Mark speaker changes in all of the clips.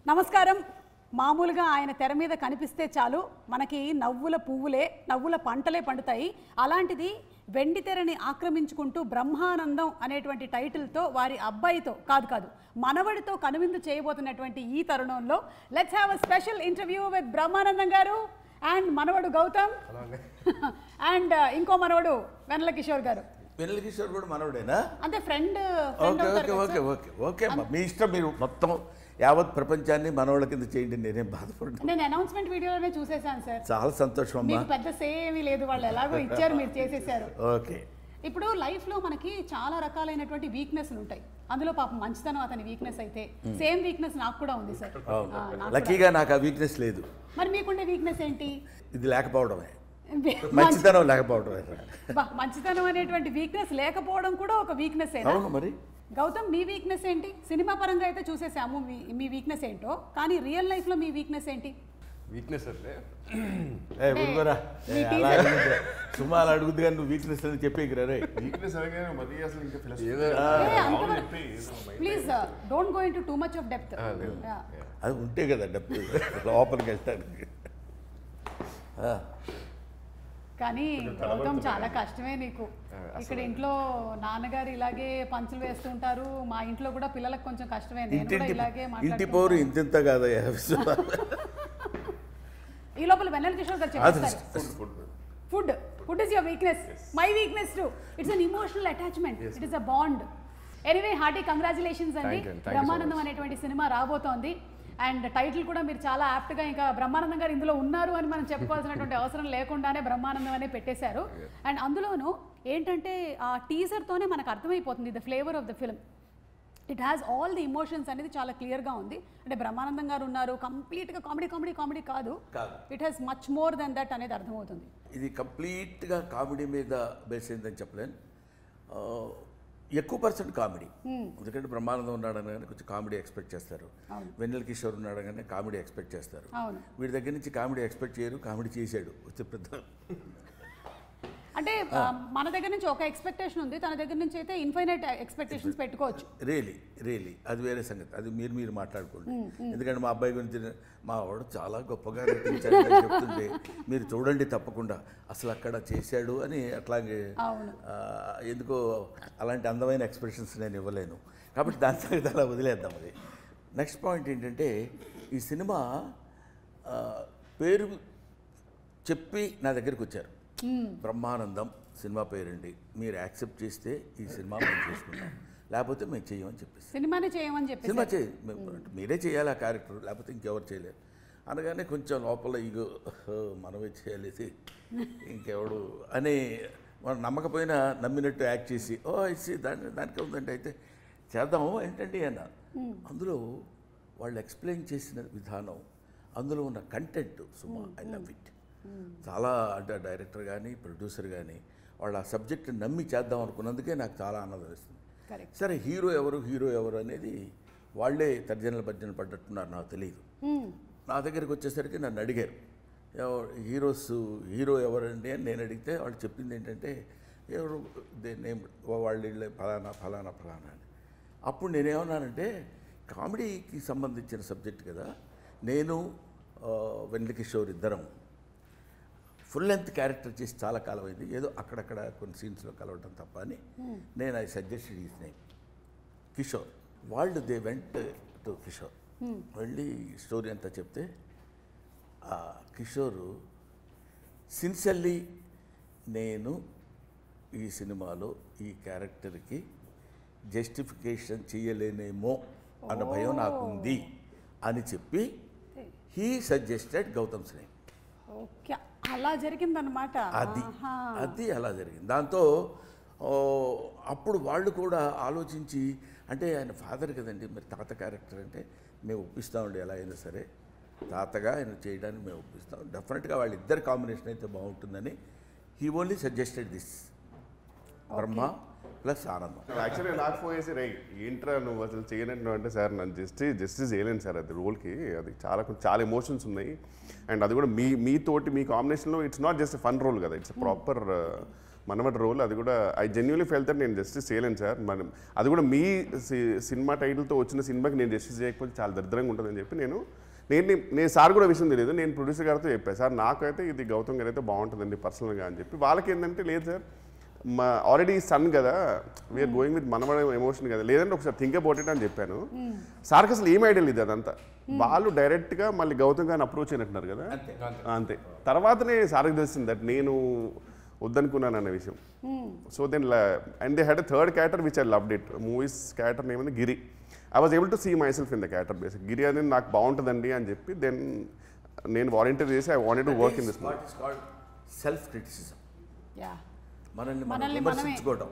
Speaker 1: నమస్కారం. మామూలుగా ఆయన తెర మీద కనిపిస్తే చాలు మనకి నవ్వుల పువ్వులే నవ్వుల పంటలే పండుతాయి. అలాంటిది వెండి తెరని ఆక్రమించుకుంటూ బ్రహ్మానందం అనేటువంటి టైటిల్తో వారి అబ్బాయితో కాదు మనవడితో కనువిందు చేయబోతున్నటువంటి ఈ తరుణంలో let's have a special interview with Brahmanandam గారు అండ్ మనవడు గౌతమ్ అండ్ ఇంకో మనవడు వెన్నెల కిషోర్ గారు.
Speaker 2: వెన్నెల కిషోర్ కూడా మనవడేనా?
Speaker 1: అంటే ఫ్రెండ్.
Speaker 2: ఓకే ఓకే ఓకే మీ ఇష్టం. మీరు మొత్తం యావత్ ప్రపంచాన్ని మనవాళ్ళ కింద చేయండి, నేనేం బాధపడ్డాను.
Speaker 1: నేను అనౌన్స్మెంట్ వీడియోలోనే చూసేసాను సార్.
Speaker 2: చాలా సంతోషం అమ్మా.
Speaker 1: మీకు పెద్ద సేమీ లేదు, వాళ్ళు ఎలాగో ఇచ్చారు, మీరు చేసేసారు.
Speaker 2: ఓకే.
Speaker 1: ఇప్పుడు లైఫ్లో మనకి చాలా రకాలైనటువంటి వీక్నెస్లు ఉంటాయి. అందులో పాపం మంచితనం అతని వీక్నెస్ అయితే సేమ్ వీక్నెస్ నాకు కూడా ఉంది సార్.
Speaker 2: లక్కీగా నాకు ఆ వీక్నెస్ లేదు.
Speaker 1: మరి మీకుండే వీక్నెస్ ఏంటి?
Speaker 2: ఇది లేకపోవడమే, మంచితనం లేకపోవడమే.
Speaker 1: మంచితనం అనేటువంటి వీక్నెస్ లేకపోవడం కూడా ఒక వీక్నెస్.
Speaker 2: అవును మరి.
Speaker 1: గౌతమ్, మీ వీక్నెస్ ఏంటి? సినిమా పరంగా అయితే చూసేసాము మీ వీక్నెస్ ఏంటో, కానీ రియల్ లైఫ్లో మీ వీక్నెస్ ఏంటి?
Speaker 3: వీక్నెస్ అంటే
Speaker 2: సుమాలు అడుగుద్ది కానీ నువ్వు వీక్నెస్ అని చెప్పేకిరా.
Speaker 3: వీక్నెస్ మరి అసలు ఇంకా
Speaker 1: please don't go into too much of depth.
Speaker 2: అది ఉంటే కదా డెప్త్ లోపలికి వెళ్తానికి.
Speaker 1: కానీ గౌతమ్ చాలా కష్టమే నీకు. ఇక్కడ ఇంట్లో నాన్నగారు ఇలాగే పంచులు వేస్తుంటారు, మా ఇంట్లో కూడా పిల్లలకు కొంచెం కష్టమే. నేను కూడా ఇలాగే
Speaker 2: ఇంటి పోరు ఇంత కాదయ్యా.
Speaker 1: ఈ లోపల వెన్నెల కిషోర్ గారు చెప్పేస్తారు food is your weakness. My weakness to it's an emotional attachment. It is a bond. Anyway hearty congratulations అండి. బ్రహ్మానందం అనేటువంటి సినిమా రాబోతోంది అండ్ టైటిల్ కూడా మీరు చాలా యాప్ట్గా ఇంకా బ్రహ్మానందం గారు ఇందులో ఉన్నారు అని మనం చెప్పుకోవాల్సినటువంటి అవసరం లేకుండానే బ్రహ్మానందం అనే పెట్టేశారు. అండ్ అందులోనూ ఏంటంటే ఆ టీజర్తోనే మనకు అర్థమైపోతుంది the flavour of the film. It has all the emotions అనేది చాలా క్లియర్గా ఉంది. అంటే బ్రహ్మానందం గారు ఉన్నారు, కంప్లీట్గా కామెడీ కాదు, it has much more than that అనేది అర్థమవుతుంది.
Speaker 2: ఇది కంప్లీట్గా కామెడీ మీద బేస్ అయిందని చెప్పలేను. ఎక్కువ పర్సెంట్ కామెడీ. ఎందుకంటే బ్రహ్మానందం ఉన్నాడని కానీ కొంచెం కామెడీ ఎక్స్పెక్ట్ చేస్తారు, వెన్నెల కిషోర్ ఉన్నాడు కానీ కామెడీ ఎక్స్పెక్ట్ చేస్తారు. వీడి దగ్గర నుంచి కామెడీ ఎక్స్పెక్ట్ చేయరు, కామెడీ చేశాడు వచ్చే పెద్ద.
Speaker 1: అంటే మన దగ్గర నుంచి ఒక ఎక్స్పెక్టేషన్ ఉంది, తన దగ్గర నుంచి అయితే ఇన్ఫైనైట్ ఎక్స్పెక్టేషన్స్ పెట్టుకోవచ్చు.
Speaker 2: రియలీ అది వేరే సంగతి. అది మీరు మాట్లాడుకోండి. ఎందుకంటే మా అబ్బాయి గురించి మా వాడు చాలా గొప్పగా నటించాడు అని చెప్తుంటే మీరు చూడండి తప్పకుండా అసలు అక్కడ చేశాడు అని. అట్లాగే ఎందుకో అలాంటి అందమైన ఎక్స్ప్రెషన్స్ నేను ఇవ్వలేను కాబట్టి దాని సంగతి అలా వదిలేద్దాం. అది నెక్స్ట్ పాయింట్ ఏంటంటే ఈ సినిమా పేరు చెప్పి నా దగ్గరికి వచ్చారు. బ్రహ్మానందం సినిమా పేరండి, మీరు యాక్సెప్ట్ చేస్తే ఈ సినిమా మేము చేసుకుంటాం, లేకపోతే మేము చేయమని చెప్పేసి
Speaker 1: సినిమానే చేయమని చెప్పి
Speaker 2: సినిమా మీరే చేయాలి ఆ క్యారెక్టర్, లేకపోతే ఇంకెవరు చేయలేరు అనగానే కొంచెం లోపల ఇగో మనమే చేయాలి ఇంకెవడు అని మనం నమ్మకపోయినా నమ్మినట్టు యాక్ట్ చేసి ఇచ్చి దానికే ఉందండి అయితే చేద్దాము ఏంటండి అన్న. అందులో వాళ్ళు ఎక్స్ప్లెయిన్ చేసిన విధానం, అందులో ఉన్న content Suma I love it. చాలా అంటే డైరెక్టర్ కానీ ప్రొడ్యూసర్ కానీ వాళ్ళు ఆ సబ్జెక్ట్ నమ్మి చేద్దాం అనుకున్నందుకే నాకు చాలా ఆనందం వేస్తుంది. సరే హీరో ఎవరు అనేది వాళ్ళే తర్జనలు భర్జనలు పడ్డట్టున్నారు, నాకు తెలియదు. నా దగ్గరికి వచ్చేసరికి నన్ను అడిగారు హీరో ఎవరండి అని. నేను అడిగితే వాళ్ళు చెప్పింది ఏంటంటే ఎవరు నేమ్ వాళ్ళు ఫలానా అని. అప్పుడు నేనేమన్నానంటే కామెడీకి సంబంధించిన సబ్జెక్ట్ కదా, నేను వెన్నెల కిషోర్ ఇద్దరం ఫుల్ లెంత్ క్యారెక్టర్ చేసి చాలా కాలం అయింది, ఏదో అక్కడక్కడ కొన్ని సీన్స్లో కలవటం తప్ప అని నేను I suggested his name Kishore. వాళ్ళు దే వెంట్ టు కిషోర్, వెళ్ళి స్టోరీ అంతా చెప్తే ఆ కిషోరు సిన్సియర్లీ నేను ఈ సినిమాలో ఈ క్యారెక్టర్కి జస్టిఫికేషన్ చేయలేనేమో అన్న భయం నాకుంది అని చెప్పి he suggested Gautam's name.
Speaker 1: Okay, అలా జరిగిందనమాట.
Speaker 2: అది అలా జరిగింది. దాంతో అప్పుడు వాళ్ళు కూడా ఆలోచించి, అంటే ఆయన ఫాదర్ కదండి, మరి తాత క్యారెక్టర్ అంటే మేము ఒప్పిస్తామండి, ఎలా అయినా సరే తాతగా ఆయన చేయడానికి మేము ఒప్పిస్తాం, డెఫినెట్గా వాళ్ళిద్దరు కాంబినేషన్ అయితే బాగుంటుందని he only suggested this Brahma plus ఆనందం.
Speaker 3: యాక్చువల్లీ నాకు ఫోన్ చేసి రే ఏంట్రా నువ్వు అసలు చేయనట్టు అంటే సార్ నన్ను జస్టిస్ చేయలేను సార్, అది రోల్కి అది చాలా ఎమోషన్స్ ఉన్నాయి అండ్ అది కూడా మీతోటి మీ కాంబినేషన్లో it's not just fun role కదా, ఇట్స్ ప్రాపర్ మనమటి రోల్. అది కూడా ఐ జెన్యున్లీ ఫెల్ట్ దట్ నేను జస్టిస్ చేయలేను సార్. మనం అది కూడా మీ సినిమా టైటిల్తో వచ్చిన సినిమాకి నేను జస్టిస్ చేయకపోతే చాలా దరిద్రంగా ఉంటుందని చెప్పి నేను సార్ కూడా విషయం తెలియదు, నేను ప్రొడ్యూసర్ గారితో చెప్పాను, సార్ నాకైతే ఇది గౌతమ్ గారు అయితే బాగుంటుందండి పర్సనల్గా అని చెప్పి. వాళ్ళకి ఏంటంటే లేదు సార్ మా ఆల్రెడీ సన్ కదా, వీఆర్ గోయింగ్ విత్ మనవడ ఎమోషన్ కదా, లేదంటే ఒకసారి థింక్ అబౌట్ ఇట్ అని చెప్పాను. సార్కి అసలు ఏం ఐడియా లేదు అదంతా. వాళ్ళు డైరెక్ట్గా మళ్ళీ గౌతమ్ గారిని అప్రోచ్ అయినట్టున్నారు కదా, అంతే. తర్వాతనే సార్కి తెలిసింది దట్ నేను వద్దనుకున్నాను అన్న విషయం. So then and they had a third character which I loved it. Movies character name Giri. I was able to see myself in the character basic. Giri అనేది నాకు బాగుంటుందండి అని చెప్పి దెన్ నేను వాలంటీర్ చేసి I wanted to work in this movie.
Speaker 2: Self criticism, మనల్ని మనం విమర్శించుకోవడం,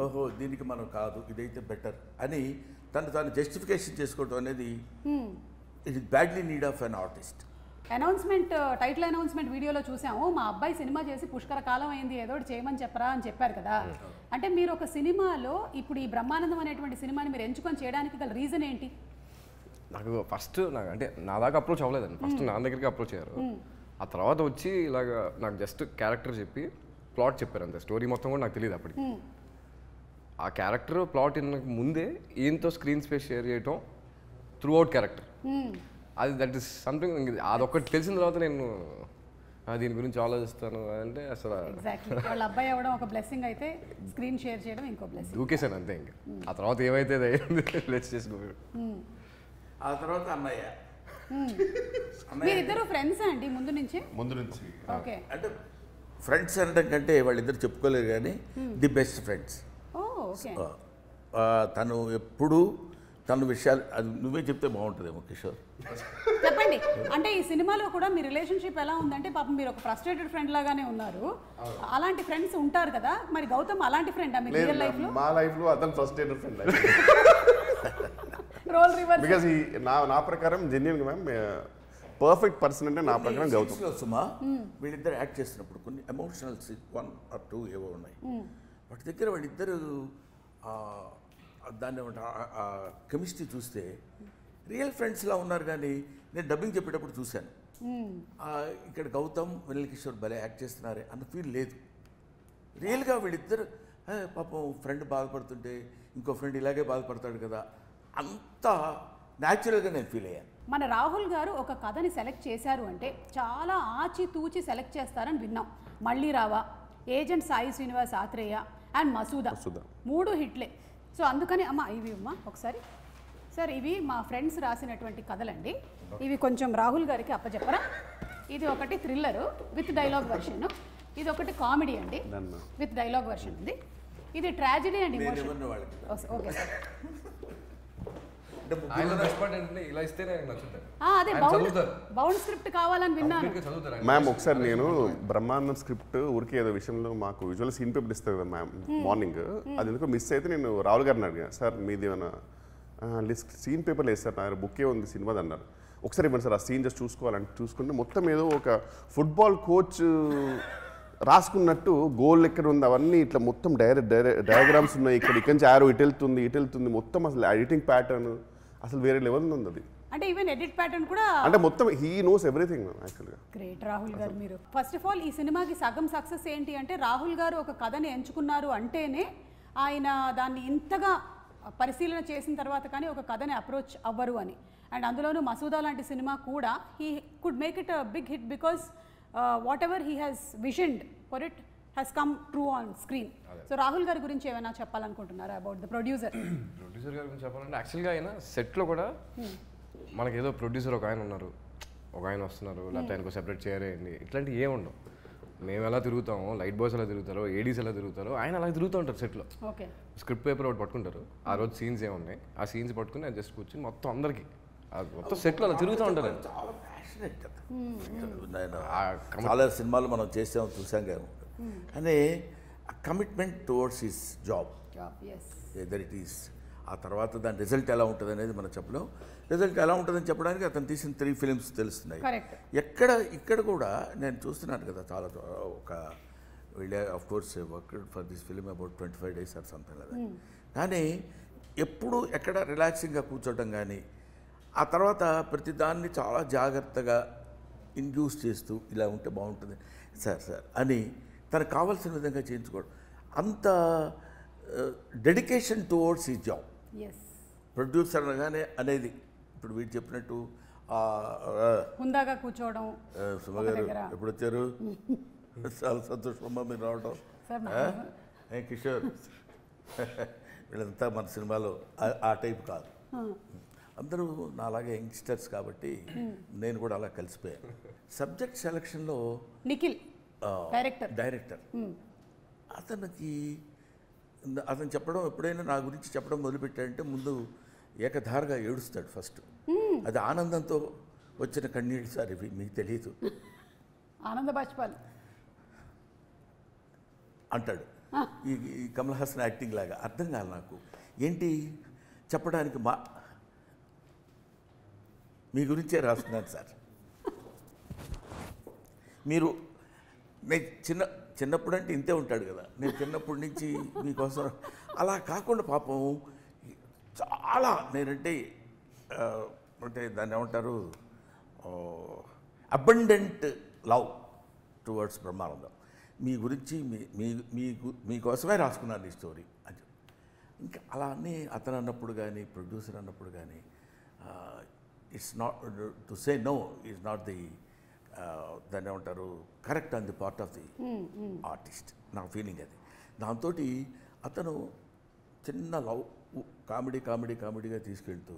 Speaker 2: ఓహో దీనికి మనం కాదు ఇదైతే బెటర్ అని తాను జస్టిఫికేషన్ చేసుకోవడం అనేది it is badly need of an artist.
Speaker 1: Announcement, title announcement వీడియోలో చూసాము, మా అబ్బాయి సినిమా చేసి పుష్కర కాలం అయింది, ఏదో ఒకటి చేయమని చెప్పరా అని చెప్పారు కదా. అంటే మీరు ఒక సినిమాలో ఇప్పుడు ఈ బ్రహ్మానందం అనేటువంటి సినిమాని మీరు ఎంచుకొని చేయడానికి గల రీజన్ ఏంటి?
Speaker 4: నాకు ఫస్ట్ అంటే నా దాకా అప్రోచ్ అవ్వలేదండి. ఫస్ట్ నా దగ్గరికి అప్రోచ్ అయ్యారు. ఆ తర్వాత వచ్చి ఇలాగ నాకు జస్ట్ క్యారెక్టర్ చెప్పి ప్లాట్ చెప్పారు అంతే. స్టోరీ మొత్తం కూడా నాకు తెలియదు అప్పటికి. ఆ క్యారెక్టర్ ప్లాట్ ముందే ఈయనతో స్క్రీన్ స్పేస్ షేర్ చేయటం త్రూ అవుట్ క్యారెక్టర్, అది దట్ ఈస్ సంథింగ్. అదొక్కటి తెలిసిన తర్వాత నేను దీని గురించి ఆలోచిస్తాను అంటే అసలు
Speaker 1: వాళ్ళ అబ్బాయి అవ్వడం ఒక బ్లెస్సింగ్ అయితే స్క్రీన్ షేర్ చేయడం ఇంకో బ్లెస్సింగ్.
Speaker 4: దూకేసాను అంతే. ఇంకా ఆ తర్వాత ఏమైతే లెట్స్ చేసుకో.
Speaker 2: ఆ తర్వాత అన్నయ్య
Speaker 1: మీరిద్దరు ఫ్రెండ్స్ అండి ముందు నుంచి? ఓకే.
Speaker 2: అంటే ఫ్రెండ్స్ అనడం కంటే వాళ్ళిద్దరు చెప్పుకోలేరు కానీ ది బెస్ట్ ఫ్రెండ్స్. తను ఎప్పుడు తన విషయాలు అది నువ్వే చెప్తే బాగుంటుందేమో కిషోర్.
Speaker 1: చెప్పండి. అంటే ఈ సినిమాలో కూడా మీ రిలేషన్షిప్ ఎలా ఉందంటే పాపం మీరు ఒక ఫ్రస్ట్రేటెడ్ ఫ్రెండ్ లాగానే ఉన్నారు. అలాంటి ఫ్రెండ్స్ ఉంటారు కదా, మరి గౌతమ్ అలాంటి ఫ్రెండ్ మీ రియల్ లైఫ్ లో?
Speaker 3: మా లైఫ్ లో అతను frustrated friend.
Speaker 1: Role reverse.
Speaker 3: Because నా ప్రకారం జెన్యూన్ మ్యామ్ పర్ఫెక్ట్ పర్సన్ అంటే నా ప్రకారం గౌతమ్.
Speaker 2: సుమా వీళ్ళిద్దరు యాక్ట్ చేస్తున్నప్పుడు కొన్ని ఎమోషనల్ 1 or 2 ఏవో ఉన్నాయి. వాటి దగ్గర వాళ్ళిద్దరు దాన్ని కెమిస్ట్రీ చూస్తే రియల్ ఫ్రెండ్స్లా ఉన్నారు. కానీ నేను డబ్బింగ్ చెప్పేటప్పుడు చూశాను, ఇక్కడ గౌతమ్ వెన్నెల కిషోర్ భలే యాక్ట్ చేస్తున్నారే అన్న ఫీల్ లేదు. రియల్గా వీళ్ళిద్దరు పాపం ఫ్రెండ్ బాధపడుతుంటే ఇంకో ఫ్రెండ్ ఇలాగే బాధపడతాడు కదా, అంత న్యాచురల్గా నేను ఫీల్ అయ్యాను.
Speaker 1: మన రాహుల్ గారు ఒక కథని సెలెక్ట్ చేశారు అంటే చాలా ఆచితూచి సెలెక్ట్ చేస్తారని విన్నాం. మళ్ళీ రావా, ఏజెంట్ సాయి శ్రీనివాస్ ఆత్రేయ అండ్ మసూదా 3 హిట్లే. సో అందుకని ఇవి ఒకసారి సార్, ఇవి మా ఫ్రెండ్స్ రాసినటువంటి కథలండి. ఇవి కొంచెం రాహుల్ గారికి అప్పచెప్పరా. ఇది ఒకటి థ్రిల్లరు విత్ డైలాగ్ వర్షన్, ఇది ఒకటి కామెడీ అండి విత్ డైలాగ్ వర్షన్ ఉంది, ఇది tragedy and emotion. Okay sir. అదే బౌండ్ స్క్రిప్ట్ కావాలని విన్నాను.
Speaker 3: మ్యామ్ ఒకసారి నేను బ్రహ్మానందం స్క్రిప్ట్ ఊరికి ఏదో విషయంలో మాకు యూజువల్ సీన్ పేపర్ ఇస్తారు కదా మ్యామ్ మార్నింగ్, అది ఎందుకో మిస్ అయితే నేను రాహుల్ గారిని అడిగాను, సార్ మీది ఏమైనా సీన్ పేపర్ లేదు సార్, నా బుక్కే ఉంది సినిమాది అన్నారు. ఒకసారి ఇవ్వండి సార్ ఆ సీన్ జస్ట్ చూసుకోవాలంటే చూసుకుంటే మొత్తం ఏదో ఒక ఫుట్బాల్ కోచ్ రాసుకున్నట్టు గోల్ ఎక్కడ ఉంది అవన్నీ ఇట్లా మొత్తం డయాగ్రామ్స్ ఉన్నాయి. ఇక్కడి నుంచి ఆరో ఇటు వెళ్తుంది మొత్తం. అసలు ఎడిటింగ్ ప్యాటర్న్ అసలు వేరే లెవెల్ ఉంది అది.
Speaker 1: అంటే ఈవెన్ ఎడిట్ ప్యాటర్న్ కూడా
Speaker 3: అంటే మొత్తం హీ నోస్ ఎవ్రీథింగ్ యాక్చువల్గా.
Speaker 1: గ్రేట్ రాహుల్ గారు. మీరు ఫస్ట్ ఆఫ్ ఆల్ ఈ సినిమాకి సగం సక్సెస్ ఏంటి అంటే రాహుల్ గారు ఒక కథని ఎంచుకున్నారు అంటేనే ఆయన దాన్ని ఇంతగా పరిశీలన చేసిన తర్వాత కానీ ఒక కథని అప్రోచ్ అవ్వరు అని. అండ్ అందులోనూ మసూదా లాంటి సినిమా కూడా he could make it a big hit because whatever he has visioned for it has come true on screen. So Rahul గారి గురించి ఏమైనా చెప్పాలనుకుంటున్నారా అబౌట్ ద ప్రొడ్యూసర్?
Speaker 4: ప్రొడ్యూసర్ గారి గురించి చెప్పాలంటే యాక్చువల్గా ఆయన సెట్లో కూడా మనకేదో ప్రొడ్యూసర్ ఒక ఆయన ఉన్నారు, ఒక ఆయన వస్తున్నారు, లేకపోతే ఆయనకు సెపరేట్ చేయాలి ఇట్లాంటివి ఏమి ఉండవు. మేము ఎలా తిరుగుతామో, లైట్ బాయ్స్ ఎలా తిరుగుతారో, ఏడీస్ ఎలా తిరుగుతారో ఆయన అలా తిరుగుతూ ఉంటారు సెట్లో. స్క్రిప్ట్ పేపర్ ఒకటి పట్టుకుంటారు, ఆ రోజు సీన్స్ ఏమున్నాయి ఆ సీన్స్ పట్టుకుని అది జస్ట్ కూర్చొని మొత్తం అందరికీ మొత్తం సెట్లో అలా తిరుగుతూ ఉంటారు.
Speaker 2: చాలా ప్యాషనెట్ కదా. చాలా సినిమాలు మనం చేసాం చూసాం కదా, కానీ commitment towards his job whether it is. ఆ తర్వాత దాని రిజల్ట్ ఎలా ఉంటుంది అనేది మనం చెప్పలేం. రిజల్ట్ ఎలా ఉంటుందని చెప్పడానికి అతను తీసిన 3 ఫిలిమ్స్ తెలుస్తున్నాయి. ఇక్కడ కూడా నేను చూస్తున్నాను కదా, చాలా ఒక వీళ్ళే of course worked for this film about 25 days or something కదా. కానీ ఎప్పుడు ఎక్కడ రిలాక్సింగ్గా కూర్చోవడం కానీ, ఆ తర్వాత ప్రతిదాన్ని చాలా జాగ్రత్తగా ఇండ్యూస్ చేస్తూ ఇలా ఉంటే బాగుంటుంది సార్ అని తనకు కావాల్సిన విధంగా చేయించుకోవడం, అంత డెడికేషన్ టువర్డ్స్ ఈ జాబ్.
Speaker 1: ఎస్,
Speaker 2: ప్రొడ్యూసర్ అనగానే అనేది ఇప్పుడు వీడు చెప్పినట్టు
Speaker 1: హుందాగా కూర్చోవడం.
Speaker 2: సుమ గారు ఎప్పుడు వచ్చారు? చాలా సంతోషమమ్మా మీరు రావడం. కిషోర్ వీళ్ళంతా మన సినిమాలో ఆ టైప్ కాదు, అందరూ నాలాగే యంగ్స్టర్స్ కాబట్టి నేను కూడా అలా కలిసిపోయాను. సబ్జెక్ట్ సెలక్షన్లో
Speaker 1: నిఖిల్ డైరెక్టర్
Speaker 2: అతను చెప్పడం, ఎప్పుడైనా నా గురించి చెప్పడం మొదలుపెట్టాడంటే ముందు ఏకధారగా ఏడుస్తాడు ఫస్ట్. అది ఆనందంతో వచ్చిన కన్నీళ్ళు సార్, ఇవి మీకు తెలియదు.
Speaker 1: ఆనంద బాష్పాలు
Speaker 2: అంటాడు. ఈ కమల్ హాసన్ యాక్టింగ్ లాగా అర్థం కాదు నాకు. ఏంటి చెప్పడానికి, మీ గురించే రాస్తున్నాను సార్. నేను చిన్నప్పుడు అంటే ఇంతే ఉంటాడు కదా, నేను చిన్నప్పటి నుంచి మీకోసం అలా కాకుండా పాపం చాలా నేనంటే అంటే దాన్ని ఏమంటారు, అబండెంట్ లవ్ టువర్డ్స్ బ్రహ్మానందం. మీ గురించి మీకోసమే రాసుకున్నాను ఈ స్టోరీ అని. ఇంకా అలా అన్నీ అతను అన్నప్పుడు కానీ ప్రొడ్యూసర్ అన్నప్పుడు కానీ it's not to say no is not the దాన్ని ఏమంటారు correct on the part of the artist. నా ఫీలింగ్ అది. దాంతో అతను చిన్న లవ్ కామెడీగా తీసుకెళ్తూ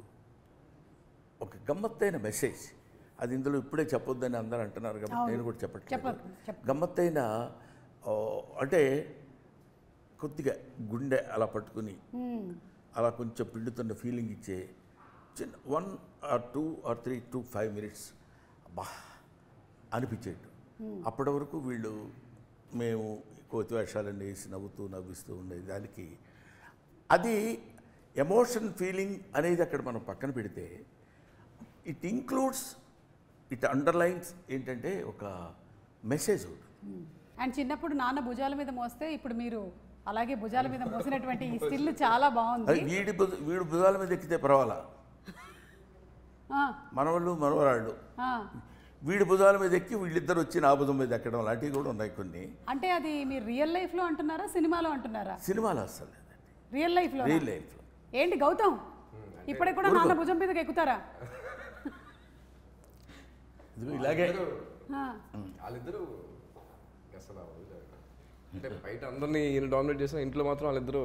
Speaker 2: ఒక గమ్మత్తైన మెసేజ్, అది ఇందులో ఇప్పుడే చెప్పొద్దని అందరూ అంటున్నారు కాబట్టి నేను కూడా చెప్పట్లేదు. గమ్మత్తైన అంటే కొద్దిగా గుండె అలా పట్టుకుని అలా కొంచెం పిండుతున్న ఫీలింగ్ ఇచ్చే చిన్న 1 or 2 or 3 to 5 minutes అబ్బా అనిపించేట్టు. అప్పటి వరకు వీళ్ళు మేము కోతి వేషాలన్నీ వేసి నవ్విస్తూ ఉండేది. దానికి అది ఎమోషన్ ఫీలింగ్ అనేది అక్కడ మనం పక్కన పెడితే ఇట్ ఇంక్లూడ్స్, ఇట్ అండర్లైన్స్ ఏంటంటే ఒక మెసేజ్ ఒకటి.
Speaker 1: అండ్ చిన్నప్పుడు నాన్న భుజాల మీద మోస్తే ఇప్పుడు మీరు అలాగే భుజాల మీద మోసినటువంటి ఈ స్టిల్ చాలా బాగుంది.
Speaker 2: వీడు భుజాల మీద ఎక్కితే పర్వాలా, మనవరాళ్ళు వీడి భుజాల మీద ఎక్కి వీళ్ళిద్దరు వచ్చి నా భుజం మీద ఎక్కడం లాంటివి కూడా ఉన్నాయి కొన్ని.
Speaker 1: అంటే అది మీరు రియల్ లైఫ్లో అంటున్నారా, సినిమాలో అంటున్నారా?
Speaker 2: సినిమాలో అసలు
Speaker 1: రియల్ లైఫ్లో. ఏంటి గౌతమ్ ఇప్పటికి కూడా నాన్న భుజం మీదకి ఎక్కుతారా?
Speaker 2: ఇలాగే
Speaker 4: వాళ్ళిద్దరు అంటే బయట అందరినీ ఈయన డామినేట్ చేసిన, ఇంట్లో మాత్రం వాళ్ళిద్దరు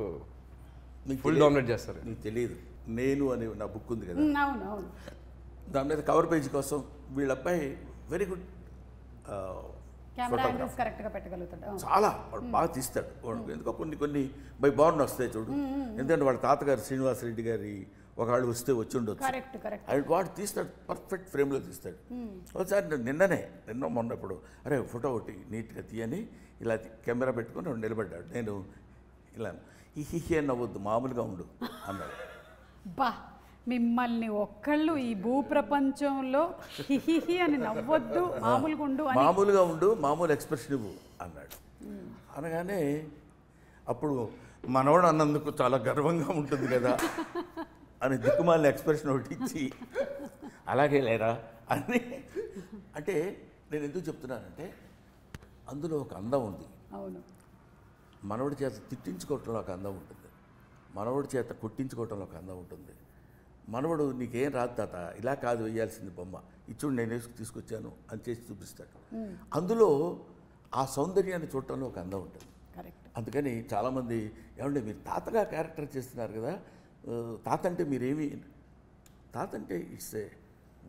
Speaker 4: ఫుల్ డామినేట్ చేస్తారు.
Speaker 2: నీకు తెలియదు, నేను అనే నా బుక్ ఉంది కదా,
Speaker 1: అవును,
Speaker 2: దాని మీద కవర్ పేజ్ కోసం వీళ్ళ అబ్బాయి వెరీ గుడ్
Speaker 1: కరెక్ట్గా పెట్టగలుగుతాడు,
Speaker 2: చాలా బాగా తీస్తాడు. ఎందుకో కొన్ని బై బార్న్ వస్తాయి చూడు. ఎందుకంటే వాళ్ళ తాతగారు శ్రీనివాసరెడ్డి గారి ఒకళ్ళు వస్తే వచ్చి ఉండొచ్చు, అండ్ వాడు తీస్తాడు, పర్ఫెక్ట్ ఫ్రేమ్లో తీస్తాడు. ఒకసారి నిన్న మొన్న ఇప్పుడు అరే ఫోటో ఒకటి నీట్గా తీయని ఇలా కెమెరా పెట్టుకొని నిలబడ్డాడు. నేను ఇలా హిహి అని నవ్వద్దు, మామూలుగా ఉండు అన్నాడు.
Speaker 1: బా మిమ్మల్ని ఒక్కళ్ళు ఈ భూప్రపంచంలో హిహి అని నవ్వొద్దు, మామూలుగా ఉండు, మామూలు ఎక్స్ప్రెషన్ ఇవ్వు అన్నాడు. అనగానే అప్పుడు మనవాడు అన్నందుకు చాలా గర్వంగా ఉంటుంది కదా అని దిక్కుమాలిన ఎక్స్ప్రెషన్ ఒకటి ఇచ్చి అలాగే లేరా అని. అంటే నేను ఎందుకు చెప్తున్నానంటే అందులో ఒక అందం ఉంది. అవును,
Speaker 2: మనవడి చేత తిట్టించుకోవటంలో ఒక అందం ఉంటుంది, మనవడి చేత కొట్టించుకోవటంలో ఒక అందం ఉంటుంది. మనవడు నీకేం రాదు తాత, ఇలా కాదు వేయాల్సింది బొమ్మ, ఇచ్చుడు నేను వేసుకు తీసుకొచ్చాను అని చేసి చూపిస్తాడు. అందులో ఆ సౌందర్యాన్ని చూడటంలో ఒక అందం ఉంటుంది. అందుకని చాలామంది ఏమంటే మీరు తాతగా క్యారెక్టర్ చేస్తున్నారు కదా, తాత అంటే మీరేమి, తాత అంటే ఇట్స్ ఏ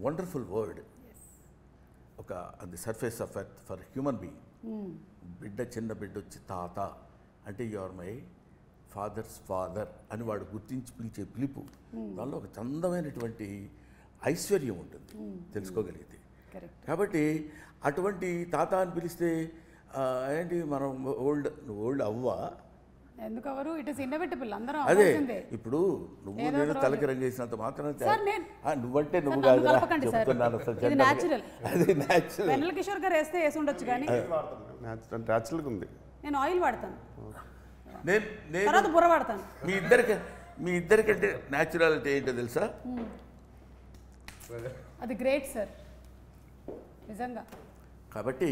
Speaker 2: వండర్ఫుల్ వర్డ్. ఒక అది surface of earth for human being. చిన్న బిడ్డ వచ్చి తాత అంటే you are my father's father అని వాడు గుర్తించి పిలిచే పిలుపు, దానిలో ఒక చందమైనటువంటి ఐశ్వర్యం ఉంటుంది తెలుసుకోగలిగితే. కాబట్టి అటువంటి తాత అని పిలిస్తే ఏంటి మనం ఓల్డ్ అవ్వా,
Speaker 1: ఎందుకవరు ఇట్ ఇస్ ఇన్నోవేటబుల్ అందరం.
Speaker 2: అదే ఇప్పుడు నువ్వు నేను తలకి రంగు వేసినంత మాత్రం నువ్వంటే నువ్వు కాదు చెప్తున్నాను. అది న్యాచురల్.
Speaker 1: వెన్నెల కిషోర్ గారు వేస్తే వేసి ఉండొచ్చు కానీ
Speaker 3: న్యాచురల్గా ఉంది.
Speaker 1: నేను ఆయిల్ వాడతాను,
Speaker 2: నేను
Speaker 1: బుర్ర వాడతాను.
Speaker 2: మీ ఇద్దరికంటే న్యాచురాలిటీ ఏంటో తెలుసా?
Speaker 1: అది గ్రేట్ సార్ నిజంగా.
Speaker 2: కాబట్టి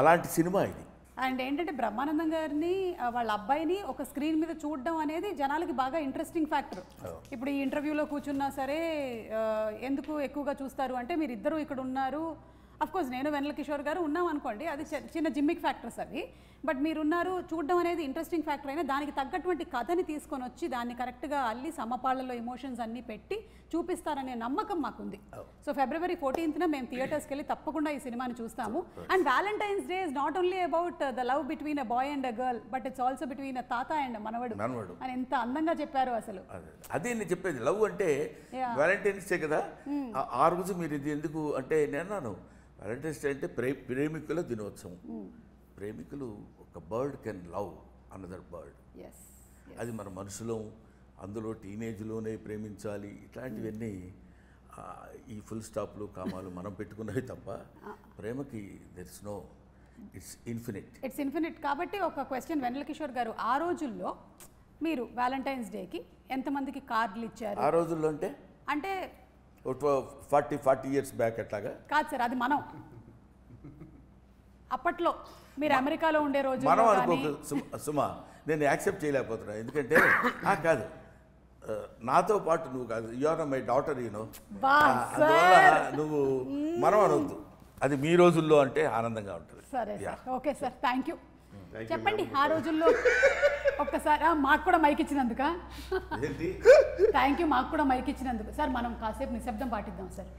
Speaker 2: అలాంటి సినిమా ఇది.
Speaker 1: అండ్ ఏంటంటే బ్రహ్మానందం గారిని వాళ్ళ అబ్బాయిని ఒక స్క్రీన్ మీద చూడడం అనేది జనాలకి బాగా ఇంట్రెస్టింగ్ ఫ్యాక్టర్. ఇప్పుడు ఈ ఇంటర్వ్యూలో కూర్చున్నా సరే ఎందుకు ఎక్కువగా చూస్తారు అంటే మీరిద్దరూ ఇక్కడ ఉన్నారు, అఫ్ కోర్స్ నేను వెన్నెల కిషోర్ గారు ఉన్నాం అనుకోండి, అది చిన్న జిమ్మిక్ ఫ్యాక్టర్స్ అవి, బట్ మీరున్నారు చూడడం అనేది ఇంట్రెస్టింగ్ ఫ్యాక్టర్ అయినా దానికి తగ్గటువంటి కథని తీసుకొని వచ్చి దాన్ని కరెక్ట్గా అల్లి సమపాళ్లలో ఎమోషన్స్ అన్నీ పెట్టి చూపిస్తారనే నమ్మకం మాకుంది. సో February 14th మేము థియేటర్స్కి వెళ్ళి తప్పకుండా ఈ సినిమాని చూస్తాము. And Valentine's day is not only about the love between a boy and a girl, but it's also between a తాత అండ్ మనవడు అని ఎంత అందంగా చెప్పారు అసలు.
Speaker 2: అదే నేను చెప్పేది, లవ్ అంటే వ్యాలంటైన్స్ డే కదా, ఆ రోజు మీరు ఇది ఎందుకు అంటే నేను అన్నాను వ్యాలంటైన్స్ డే అంటే ప్రేమికుల దినోత్సవం. ప్రేమికులు ఒక bird can love another bird, అది మన మనుషులో అందులో టీనేజ్లోనే ప్రేమించాలి. ఇట్లాంటివన్నీ ఈ ఫుల్ స్టాప్లు కామాలు మనం పెట్టుకున్నవి తప్ప ప్రేమకి దెర్స్ నో, ఇట్స్ ఇన్ఫినిట్. కాబట్టి ఒక క్వశ్చన్ వెన్నెల కిషోర్ గారు, ఆ రోజుల్లో మీరు వ్యాలంటైన్స్ డేకి ఎంతమందికి కార్డులు ఇచ్చారు? ఆ రోజుల్లో అంటే 40 years బ్యాక్ అట్లాగా కాదు సార్, అది మనం అప్పట్లో మీరు అమెరికాలో ఉండే రోజు మనం అనుకో సుమా, నేను యాక్సెప్ట్ చేయలేకపోతున్నా. ఎందుకంటే కాదు, నాతో పాటు నువ్వు కాదు, you are my daughter, you know, అందువల్ల నువ్వు మనం అనవద్దు. అది మీ రోజుల్లో అంటే ఆనందంగా ఉంటుంది. సరే ఓకే సార్, థ్యాంక్ యూ. చెప్పండి ఆ రోజుల్లో ఒక్కసారి మాకు కూడా మైక్ ఇచ్చినందుక థ్యాంక్ యూ. మాకు కూడా మైక్ ఇచ్చినందుకు సార్ మనం కాసేపు నిశ్శబ్దం పాటిద్దాం సార్.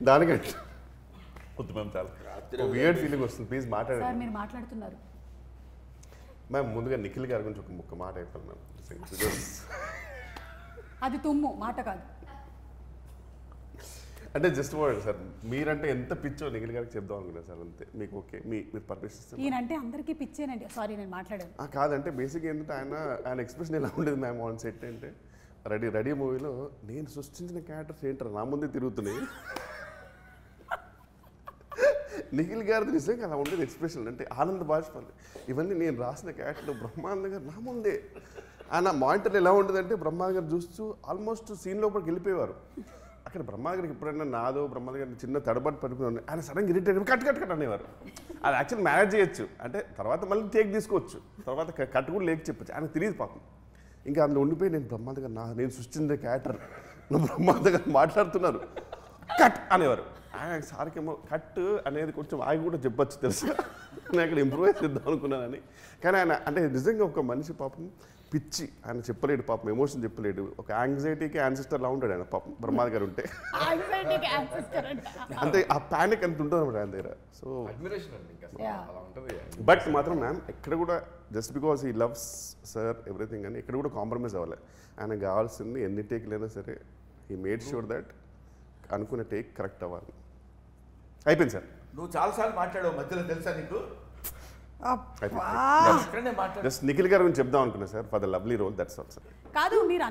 Speaker 3: దానికంటే వియర్డ్ ఫీలింగ్ వస్తుంది, ప్లీజ్ మాట్లాడండి
Speaker 1: సార్. మీరు మాట్లాడుతున్నారు
Speaker 3: మ్యామ్. ముందుగా నిఖిల్ గారి గురించి ఒక మాట అయిపోయింది మ్యామ్.
Speaker 1: అది తుమ్ము మాట కాదు,
Speaker 3: అంటే జస్ట్ వర్డ్ సార్. మీరంటే ఎంత పిచ్చో నిఖిల్ గారికి చెప్దాం అనుకున్నా సార్, అంతే. మీకు ఓకే, మీరు పర్మిషన్ ఇస్తారు?
Speaker 1: ఈయనంటే అందరికీ పిచ్చేనండి. సారీ నేను మాట్లాడాను.
Speaker 3: కాదంటే బేసిక్ ఏంటంటే ఆయన ఎక్స్ప్రెషన్ ఎలా ఉండేది మ్యామ్ ఆన్ సెట్ అంటే, రెడీ మూవీలో నేను సృష్టించిన క్యారెక్టర్స్ ఏంటారు నా ముందే తిరుగుతున్నాయి. నిఖిల్ గారిది నిజంగా అలా ఉండేది ఎక్స్ప్రెషన్. అంటే ఆనంద బాష్పాలు ఇవన్నీ నేను రాసిన క్యారెక్టర్ బ్రహ్మానంద గారు నా ముందే. ఆయన మానిటర్ ఎలా ఉండేదంటే బ్రహ్మానంద గారు చూస్తూ ఆల్మోస్ట్ సీన్ లోపలికి వెళ్ళిపోయేవారు. అక్కడ బ్రహ్మానంద గారికి ఎప్పుడైనా నాదో బ్రహ్మానంద గారిని చిన్న తడబాటు పడిపోయి ఆయన సడన్గా ఇరిటేట్ కట్ అనేవారు. అది యాక్చువల్ మేనేజ్ చేయొచ్చు, అంటే తర్వాత మళ్ళీ టేక్ తీసుకోవచ్చు, తర్వాత కట్ కూడా లేక చెప్పచ్చు. ఆయనకు తెలియదు పాపం. ఇంకా అందులో ఉండిపోయి నేను బ్రహ్మానంద గారు నేను సృష్టించే క్యారెక్టర్ నువ్వు బ్రహ్మానంద గారు మాట్లాడుతున్నారు కట్ అనేవారు. ఆయన సార్కేమో కట్ అనేది కొంచెం ఆగి కూడా చెప్పచ్చు తెలుసు, నేను అక్కడ ఇంప్రూవ్ చేద్దాం అనుకున్నానని. కానీ ఆయన అంటే నిజంగా ఒక మనిషి పాపం పిచ్చి, ఆయన చెప్పలేడు పాపం, ఎమోషన్ చెప్పలేడు. ఒక యాంగ్జైటీకి యాన్సిస్టర్ లా ఉంటాడు ఆయన పాపం బ్రహ్మానంద గారు ఉంటే. అంటే ఆ ప్యానిక్ అంత ఉంటుంది అనమాట ఆయన దగ్గర. సో బట్ మాత్రం మ్యామ్ ఎక్కడ కూడా just because he loves sir everything అని ఎక్కడ కూడా కాంప్రమైజ్ అవ్వాలి. ఆయన కావాల్సింది ఎన్ని టేక్లైనా సరే హీ మేడ్ ష్యూర్ దట్ అనుకునే టేక్ కరెక్ట్ అవ్వాలి. అయిపోయింది సార్.
Speaker 2: నువ్వు చాలాసార్లు మాట్లాడావు మధ్యలో, తెలుసా నీకు?
Speaker 3: జస్ట్ నిఖిల్ గారి గురించి చెప్దాం అనుకున్నా sir, for the lovely role, that's all sir.
Speaker 1: కాదు, మీరు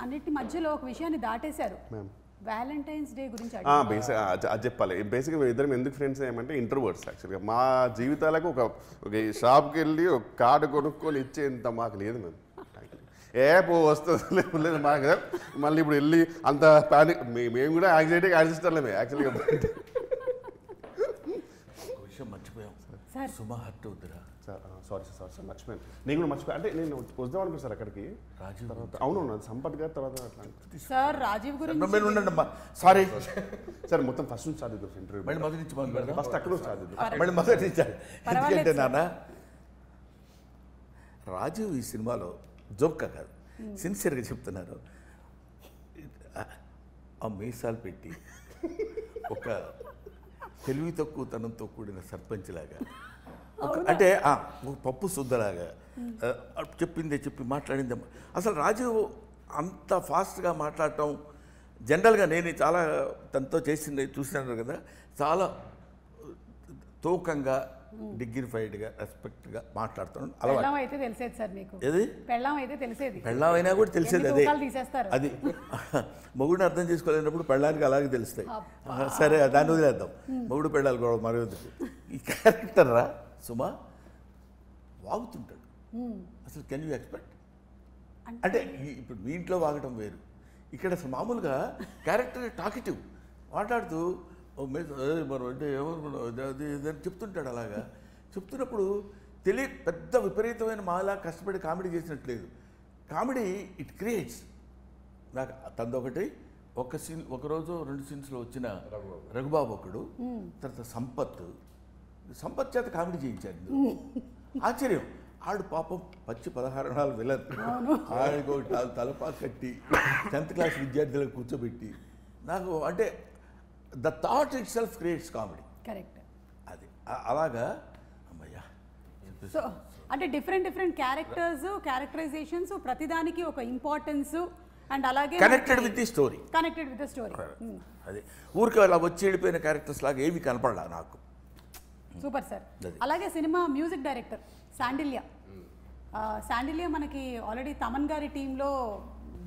Speaker 1: అన్నిటి మధ్యలో ఒక విషయాన్ని దాటేశారు. వ్యాలంటైన్స్ డే గురించి
Speaker 3: అది చెప్పాలి. బేసిక్గా మేము ఇద్దరం ఎందుకు ఫ్రెండ్స్ ఏమంటే ఇంట్రోవర్ట్స్. యాక్చువల్గా మా జీవితాలకు ఒక షాప్కి వెళ్ళి ఒక కార్డు కొనుక్కొని ఇచ్చేంత మాకు లేదు మేము. వస్తుంది లేదు మాకు. మళ్ళీ ఇప్పుడు వెళ్ళి అంత ప్యానిక్, మేము కూడా యాంగ్జైటీ యాన్సిస్టర్లేమే యాక్చువల్గా.
Speaker 2: విషయం మర్చిపోయాం
Speaker 1: సార్,
Speaker 2: సుమా హర్ట్ అవుతురా
Speaker 3: సార్. సారీ మర్చిపోయాను. నేను కూడా మర్చిపోయాను. అంటే నేను వద్దాం అనుకున్నాను సార్ అక్కడికి. రాజీవ్ తర్వాత అవును సంపత్ గారి తర్వాత అట్లా
Speaker 1: సార్ రాజీవ్ గురించి
Speaker 2: సారీ
Speaker 3: సార్. మొత్తం ఫస్ట్ నుంచి స్టార్ట్ చేద్దాం ఇంటర్వ్యూ.
Speaker 2: మళ్ళీ మొదటి నుంచి
Speaker 3: ఫస్ట్ అక్కడ స్టార్ట్ చేద్దాం.
Speaker 2: మళ్ళీ మొదటి నుంచి. ఎందుకంటే నాన్న రాజీవ్ ఈ సినిమాలో జోక్గా కాదు, సిన్సియర్గా చెప్తున్నారు. ఆ మీసాలు పెట్టి ఒక తెలివి తక్కువతనంతో కూడిన సర్పంచ్ లాగా, అంటే ఒక పప్పు శుద్ధలాగా చెప్పిందే చెప్పి మాట్లాడిందే. అసలు రాజీవ్ అంత ఫాస్ట్గా మాట్లాడటం జనరల్గా నేను చాలా తనతో చేసింది చూసినాను కదా, చాలా తూకంగా డిగ్నిఫైడ్గా రెస్పెక్ట్గా మాట్లాడుతున్నాను.
Speaker 1: పెళ్ళాం అయితే తెలిసేది సార్ మీకు.
Speaker 2: ఏది
Speaker 1: పెళ్ళాం అయితే తెలిసేది,
Speaker 2: పెళ్ళాం అయినా కూడా తెలిసేది. అదే
Speaker 1: తీసేస్తారు.
Speaker 2: అది మొగుడిని అర్థం చేసుకోలేనప్పుడు పెళ్ళానికి అలాగే తెలుస్తాయి. సరే దాన్ని వదిలేద్దాం, మొగుడు పెళ్ళాలి కూడా మరొకటి. ఈ క్యారెక్టర్ రా సుమా వాగుతుంటాడు. అసలు కెన్ యూ ఎక్స్పెక్ట్? అంటే ఇప్పుడు మీ ఇంట్లో వాగటం వేరు, ఇక్కడ అసలు మామూలుగా క్యారెక్టర్ టాకిటివ్ మాట్లాడుతూ మనం అంటే ఏమనుకున్నావు అది ఇదని చెప్తుంటాడు. అలాగా చెప్తున్నప్పుడు పెద్ద విపరీతమైన మాలా కష్టపడి కామెడీ చేసినట్లేదు. Comedy it creates. నాకు తందొకటి ఒకరోజు 2 సీన్స్లో వచ్చిన రఘుబాబు ఒకడు, తర్వాత సంపత్ చేత కామెడీ చేయించాడు. ఆశ్చర్యం. ఆడు పాపం పచ్చి 16 నాలుగు విలన్. ఆడికి తలపా కట్టి 10th క్లాస్ విద్యార్థులకు కూర్చోబెట్టి నాకు అంటే the thought it self creates comedy.
Speaker 1: Correct.
Speaker 2: అది అలాగా అమ్మయ్యా.
Speaker 1: సో అంటే డిఫరెంట్ క్యారెక్టరైజేషన్స్, ప్రతిదానికి ఒక ఇంపార్టెన్స్ అండ్ అలాగే
Speaker 2: కనెక్టెడ్ విత్ ది స్టోరీ. అది ఊరికి అలా వచ్చి వెళ్ళిపోయిన క్యారెక్టర్స్ లాగా ఏవి కనపడలా నాకు.
Speaker 1: Super sir. అలాగే సినిమా మ్యూజిక్ డైరెక్టర్ శాండిల్య మనకి ఆల్రెడీ తమన్ గారి టీంలో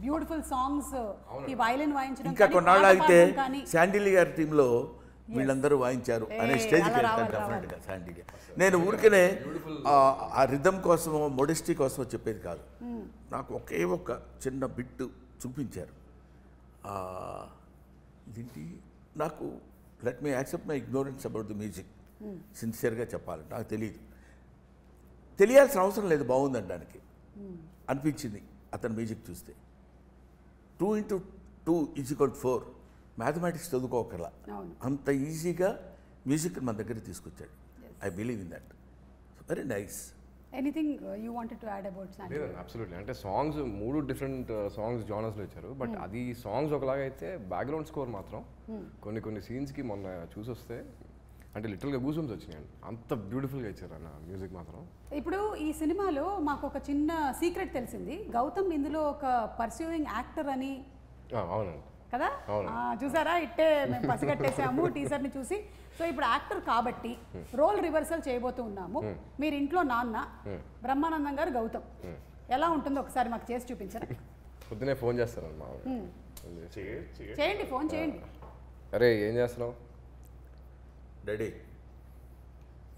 Speaker 1: బ్యూటిఫుల్ సాంగ్స్, ఈ వైలిన్ వాయించడం,
Speaker 2: ఇంకా కొన్నాళ్ళు అయితే శాండిల్య గారి టీంలో వీళ్ళందరూ వాయించారు అనే స్టేజ్కి వెళ్తాను డెఫినెట్గా శాండిల్య. నేను ఊరికనే ఆ రిథమ్ కోసమో మోడెస్టీ కోసమో చెప్పేది కాదు. నాకు ఒకే ఒక చిన్న బిట్టు చూపించారు. ఇదేంటి నాకు let me accept my ignorance about the music. సిన్సియర్గా చెప్పాలంటే నాకు తెలియాల్సిన అవసరం లేదు బాగుందనడానికి అనిపించింది అతని మ్యూజిక్ చూస్తే. 2 × 2 = 4 మ్యాథమెటిక్స్ చదువుకోకర్లా అంత ఈజీగా మ్యూజిక్ మన దగ్గర తీసుకొచ్చాడు. I believe in that. Very nice.
Speaker 1: Anything you wanted to add about Sandilya?
Speaker 4: Absolutely. అంటే సాంగ్స్ 3 డిఫరెంట్ సాంగ్స్ జానర్స్లో ఇచ్చారు. బట్ అది సాంగ్స్ ఒకలాగా అయితే బ్యాక్గ్రౌండ్ స్కోర్ మాత్రం కొన్ని సీన్స్కి మొన్న చూసొస్తే అంటే లిటిల్గా గూస్బంప్స్ వచ్చినాయి. అంత బ్యూటిఫుల్గా ఇచ్చారు అన్న మ్యూజిక్ మాత్రం.
Speaker 1: ఇప్పుడు ఈ సినిమాలో మాకు ఒక చిన్న సీక్రెట్ తెలిసింది. గౌతమ్ ఇందులో ఒక పర్సూయింగ్ యాక్టర్ అని.
Speaker 4: అవునండి
Speaker 1: కదా, చూసారా? ఇట్టే మేము పసిగట్టేసాము టీజర్ని చూసి. సో ఇప్పుడు యాక్టర్ కాబట్టి రోల్ రివర్సల్ చేయబోతూ ఉన్నాము. మీరు ఇంట్లో నాన్న, బ్రహ్మానందం గారు గౌతమ్. ఎలా ఉంటుందో ఒకసారి మాకు చేసి చూపించరా?
Speaker 4: పొద్దునే ఫోన్ చేస్తారమ్మా.
Speaker 1: చేయండి, ఫోన్ చేయండి.
Speaker 4: అరే ఏం చేస్తున్నావు
Speaker 2: డాడీ?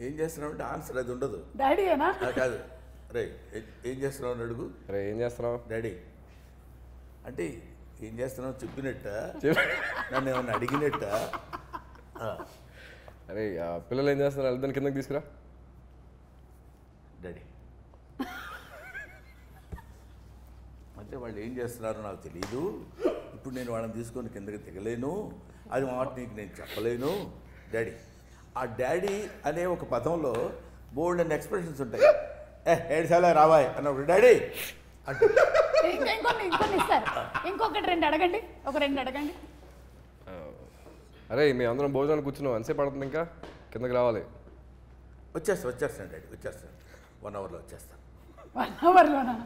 Speaker 2: ఏం చేస్తున్నావు అంటే ఆన్సర్ అది ఉండదు.
Speaker 1: డాడీ ఏనా?
Speaker 2: కాదు. రే ఏం చేస్తున్నావు అని అడుగు.
Speaker 4: అరే ఏం చేస్తున్నావు
Speaker 2: డాడీ అంటే ఏం చేస్తున్నావు చెప్పినట్ట, నన్ను ఏమన్నా అడిగినట్ట.
Speaker 4: అరే పిల్లలు ఏం చేస్తున్నారు? వాళ్ళని కిందకి తీసుకురా
Speaker 2: డాడీ. అంటే వాళ్ళు ఏం చేస్తున్నారో నాకు తెలియదు. ఇప్పుడు నేను వాళ్ళని తీసుకొని కిందకి దిగలేను. అది మాట నీకు నేను చెప్పలేను డాడీ. ఆ డాడీ అనే ఒక పదంలో బోల్డ్ అండ్ ఎక్స్ప్రెషన్స్ ఉంటాయి. 7 సార్లు రావాయ్ అన్నప్పుడు డాడీ అంటే
Speaker 1: ఇంకొన్ని ఇస్తారు. ఇంకొకటి 2 అడగండి. ఒక 2 అడగండి.
Speaker 4: అరే మీ అందరం భోజనాలు కూర్చున్నావు, ఎంతసేపు పడుతుంది? ఇంకా కిందకి రావాలి.
Speaker 2: వచ్చేస్తాను డాడీ, వచ్చేస్తాను. 1 అవర్లో వచ్చేస్తాను.
Speaker 1: 1 అవర్లోనా?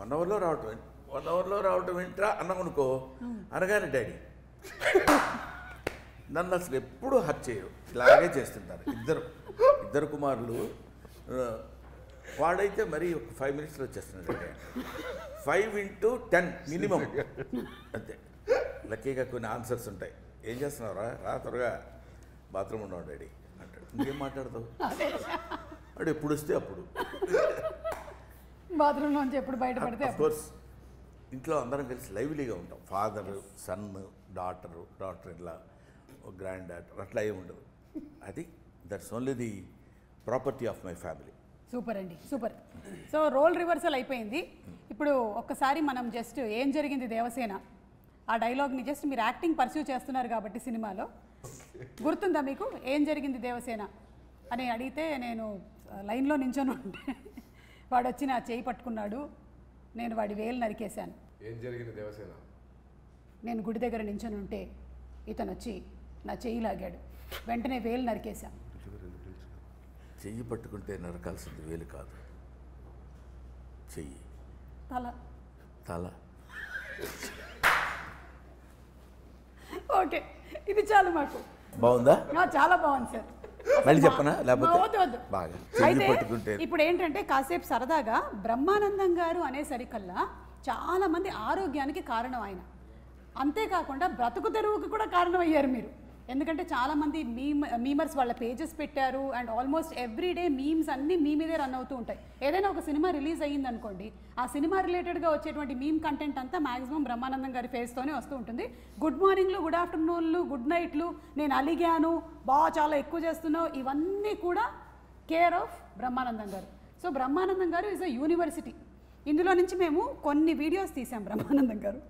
Speaker 2: 1 అవర్లో రావటం 1 అవర్లో రావటం ఏంట్రా అన్నామనుకో అనగానే డాడీ నన్ను అసలు ఎప్పుడూ హర్ట్ చేయరు. ఇలాగే చేస్తుంటారు ఇద్దరు కుమారులు. వాడైతే మరి ఒక 5 మినిట్స్లో వచ్చేస్తున్నాడు. 5 × 10 మినిమం అంతే. లక్కీగా కొన్ని ఆన్సర్స్ ఉంటాయి. ఏం చేస్తున్నావు రా త్వరగా బాత్రూమ్ ఉన్నావు డాడీ అంటాడు. ఇంకేం మాట్లాడతావు? వాడు ఎప్పుడు వస్తే అప్పుడు
Speaker 1: బాత్రూమ్ నుంచి ఎప్పుడు బయటపడితే.
Speaker 2: కోర్స్ ఇంట్లో అందరం కలిసి లైవ్లీగా ఉంటాం. ఫాదర్, సన్, డాటర్ ఇలా గ్రాండ్ డాటర్ అట్లా ఏమి ఉండదు. అది that's only the property of my family.
Speaker 1: Super అండి, సూపర్. సో రోల్ రివర్సల్ అయిపోయింది. ఇప్పుడు ఒక్కసారి మనం జస్ట్ ఏం జరిగింది దేవసేన ఆ డైలాగ్ని జస్ట్ మీరు యాక్టింగ్ పర్స్యూ చేస్తున్నారు కాబట్టి సినిమాలో గుర్తుందా మీకు? ఏం జరిగింది దేవసేన అని అడిగితే నేను లైన్లో నించొని ఉంటే వాడు వచ్చి నా చేయి పట్టుకున్నాడు, నేను వాడి వేలు నరికేశాను.
Speaker 4: ఏం జరిగింది దేవసేన?
Speaker 1: నేను గుడి దగ్గర నించొని ఉంటే ఇతను వచ్చి నా చెయ్యి లాగాడు, వెంటనే వేలు నరికేశాను.
Speaker 2: చెయ్యి పట్టుకుంటే నరకాల్సింది వేలు కాదు, చెయ్యి, తల.
Speaker 1: ఓకే, ఇది చాలు మాకు.
Speaker 2: బాగుందా?
Speaker 1: చాలా బాగుంది సార్.
Speaker 2: మళ్ళీ చెప్పనా? లేకపోతే
Speaker 1: అయితే ఇప్పుడు ఏంటంటే కాసేపు సరదాగా బ్రహ్మానందం గారు అనేసరికల్లా చాలా మంది ఆరోగ్యానికి కారణం ఆయన. అంతేకాకుండా బ్రతుకు తెరువుకి కూడా కారణం అయ్యారు మీరు. ఎందుకంటే చాలామంది మీమర్స్ వాళ్ళ పేజెస్ పెట్టారు అండ్ ఆల్మోస్ట్ ఎవ్రీడే మీమ్స్ అన్నీ మీ మీదే రన్ అవుతూ ఉంటాయి. ఏదైనా ఒక సినిమా రిలీజ్ అయ్యింది అనుకోండి, ఆ సినిమా రిలేటెడ్గా వచ్చేటువంటి మీమ్ కంటెంట్ అంతా మాక్సిమం బ్రహ్మానందం గారి ఫేస్తోనే వస్తూ ఉంటుంది. గుడ్ మార్నింగ్లు, గుడ్ ఆఫ్టర్నూన్లు, గుడ్ నైట్లు, నేను అలిగాను, చాలా ఎక్కువ చేస్తున్నావు, ఇవన్నీ కూడా కేర్ ఆఫ్ బ్రహ్మానందం గారు. సో బ్రహ్మానందం గారు ఈజ్ అ యూనివర్సిటీ. ఇందులో నుంచి మేము కొన్ని వీడియోస్ తీసాం బ్రహ్మానందం గారు.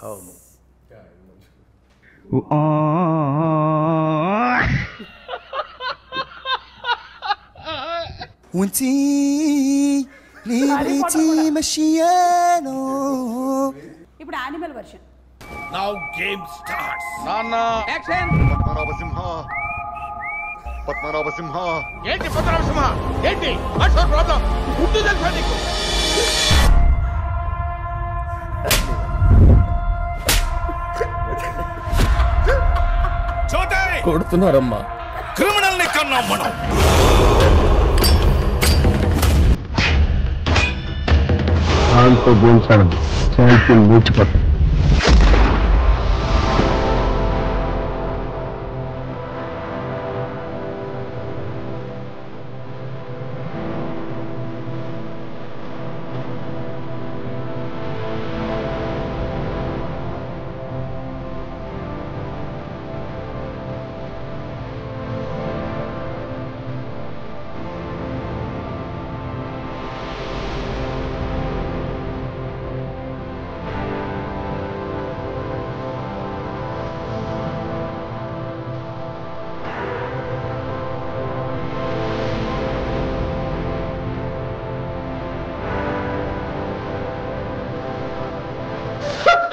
Speaker 2: అవును.
Speaker 5: وانتي ليبريتي مشيانو.
Speaker 1: ఇప్పుడు animal version.
Speaker 2: Now game starts.
Speaker 6: నాన్న యాక్షన్.
Speaker 7: పద్మనాభ సింహ
Speaker 6: ఏంటి పద్మనాభ సింహ? ఏంటి వాట్స్ యువర్ ప్రాబ్లం? గుడ్డు తెలుసా నీకు?
Speaker 2: కొడుతున్నారమ్మా.
Speaker 6: క్రిమినల్ ని కన్నాం మనం.
Speaker 8: దాంతో గోల్చాడు ఛాంపియన్ మూర్చిపట్టు.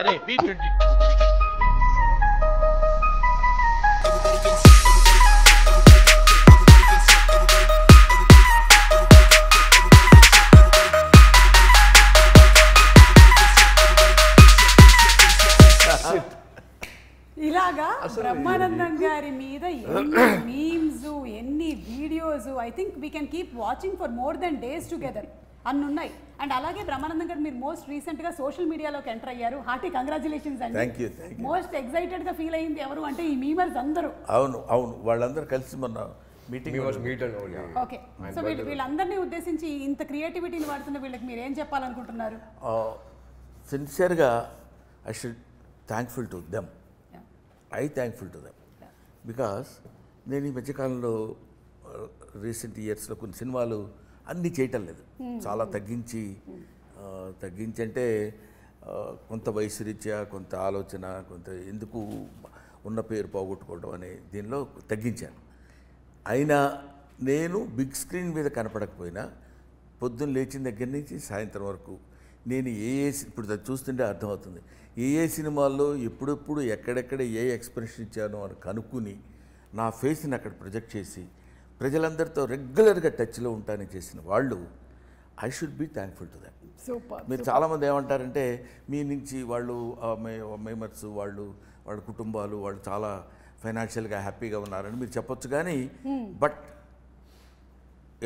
Speaker 6: అరే B20
Speaker 1: ఇలాగా బ్రహ్మానందం గారి మీద ఎన్ని మీమ్స్, ఎన్ని videos, I think we can keep watching for more than days together అన్ని ఉన్నాయి. అండ్ అలాగే బ్రహ్మానందం గారు మీరు మోస్ట్ రీసెంట్ గా సోషల్ మీడియాలోకి ఎంటర్ అయ్యారు. హార్టీ కంగ్రాచులేషన్స్ అండి.
Speaker 2: Thank you.
Speaker 1: మోస్ట్ ఎక్సైటెడ్ గా ఫీల్ అయింది ఎవరు అంటే ఈ మీమర్స్ అందరూ.
Speaker 2: అవును అవును, వాళ్ళందరూ కలిసి మొన్న మీటింగ్.
Speaker 1: ఓకే, సో వీళ్ళందరినీ ఉద్దేశించి ఇంత క్రియేటివిటీని వాడుతున్న వీళ్ళకి మీరు ఏం చెప్పాలనుకుంటున్నారు?
Speaker 2: సిన్సియర్గా I should thankful to them. Thankful to them because నేను ఈ మధ్యకాలంలో రీసెంట్ ఇయర్స్లో కొన్ని సినిమాలు అన్నీ చేయటం లేదు, చాలా తగ్గించి అంటే కొంత వయసు రీత్యా, కొంత ఆలోచన, కొంత ఎందుకు ఉన్న పేరు పోగొట్టుకోవడం అనే దీనిలో తగ్గించాను. అయినా నేను బిగ్ స్క్రీన్ మీద కనపడకపోయినా పొద్దున్న లేచిన దగ్గర నుంచి సాయంత్రం వరకు నేను ఇప్పుడు చూస్తుంటే అర్థమవుతుంది ఏ సినిమాల్లో ఎప్పుడెప్పుడు ఎక్కడెక్కడ ఏ ఎక్స్ప్రెషన్ ఇచ్చానో అని కనుక్కుని నా ఫేస్ని అక్కడ ప్రొజెక్ట్ చేసి ప్రజలందరితో రెగ్యులర్గా టచ్లో ఉంటానని చేసిన వాళ్ళు I should be thankful to that. మీరు చాలామంది ఏమంటారంటే మీ నుంచి వాళ్ళు మేమర్స్ వాళ్ళ కుటుంబాలు వాళ్ళు చాలా ఫైనాన్షియల్గా హ్యాపీగా ఉన్నారని మీరు చెప్పొచ్చు, కానీ బట్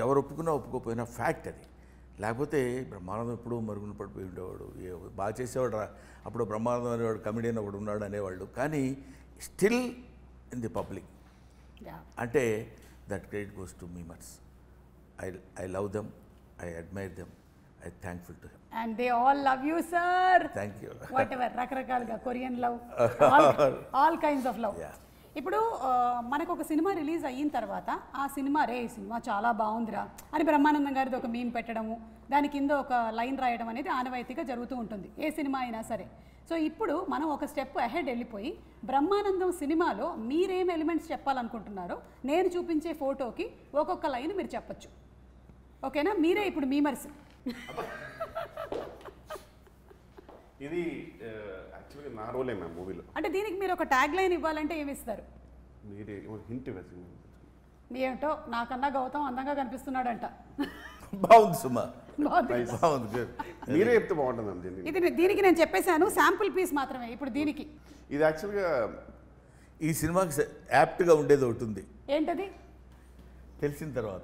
Speaker 2: ఎవరు ఒప్పుకోకపోయినా ఫ్యాక్ట్ అది. లేకపోతే బ్రహ్మానందం ఎప్పుడూ మరుగున పడిపోయి ఉండేవాడు, బాగా చేసేవాడు అప్పుడు బ్రహ్మానందం అనేవాడు, కమెడియన్ ఒకడు ఉన్నాడు అనేవాళ్ళు, కానీ స్టిల్ ఇన్ ది పబ్లిక్ అంటే that credit goes to memers. I love them, I admire them, I thankful to him.
Speaker 1: And they all love you sir.
Speaker 2: Thank you.
Speaker 1: Whatever, రకరకాలుగా Korean love, all kinds of love. ఇప్పుడు మనకు ఒక cinema release అయిన తర్వాత ఆ cinema cinema చాలా బాగుందిరా అని బ్రహ్మానందం గారిది ఒక మీమ్ పెట్టడము, దాని కింద ఒక లైన్ రాయడం అనేది ఆనవాయితీగా జరుగుతూ ఉంటుంది ఏ సినిమా అయినా సరే. సో ఇప్పుడు మనం ఒక స్టెప్ అహెడ్ వెళ్ళిపోయి బ్రహ్మానందం సినిమాలో మీరేం ఎలిమెంట్స్ చెప్పాలనుకుంటున్నారో నేను చూపించే ఫోటోకి ఒక్కొక్క లైన్ మీరు చెప్పచ్చు, ఓకేనా? మీరే ఇప్పుడు మీమర్స్.
Speaker 3: ఇది యాక్చువల్గా నా రోలే మ్యామ్ మూవీలో.
Speaker 1: అంటే దీనికి మీరు ఒక ట్యాగ్ లైన్ ఇవ్వాలంటే ఏమి ఇస్తారు?
Speaker 3: మీరే హింట్ ఇవ్వచ్చు.
Speaker 1: ఏమిటో నాకన్నా గౌతమ్ అందంగా కనిపిస్తున్నాడంట.
Speaker 2: బాగుంది సుమా, బాగుంది.
Speaker 3: మీరే చెప్తే బాగుంటుంది.
Speaker 1: ఇది దీనికి నేను చెప్పేశాను, శాంపుల్ పీస్ మాత్రమే. ఇప్పుడు దీనికి
Speaker 3: ఇది యాక్చువల్గా
Speaker 2: ఈ సినిమాకి యాప్ట్గా ఉండేది ఒకటి ఉంది.
Speaker 1: ఏంటది?
Speaker 2: తెలిసిన తర్వాత